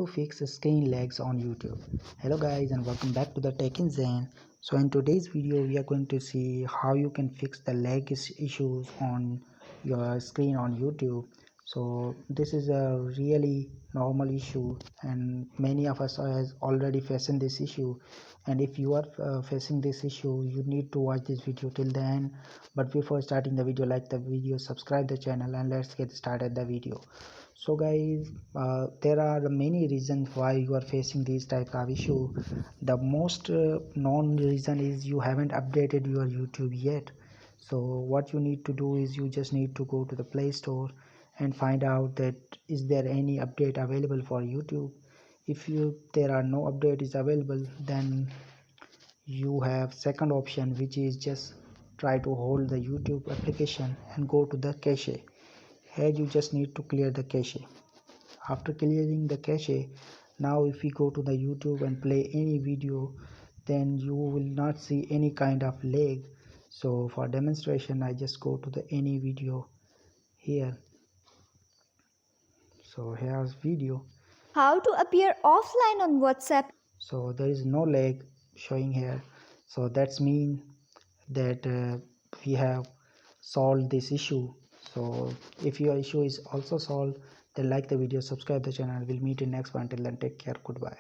to fix screen lags on YouTube. Hello guys and welcome back to the TechinZain. So in today's video we are going to see how you can fix the lag issues on your screen on YouTube. So this is a really normal issue and many of us are already facing this issue, and if you are facing this issue you need to watch this video till the end. But before starting the video, like the video, subscribe the channel, and let's get started the video. So guys, there are many reasons why you are facing these type of issue. The most known reason is you haven't updated your YouTube yet. So what you need to do is you just need to go to the Play Store and find out that is there any update available for YouTube. If there are no update is available, then you have second option, which is just try to hold the YouTube application and go to the cache. Here you just need to clear the cache. After clearing the cache, now if we go to the YouTube and play any video, then you will not see any kind of lag. So for demonstration I just go to the any video here. So here's video. How to appear offline on WhatsApp. So there is no lag showing here, so that's mean that we have solved this issue. So if your issue is also solved, then like the video, subscribe the channel. We'll meet in next one. Till then, take care. Goodbye.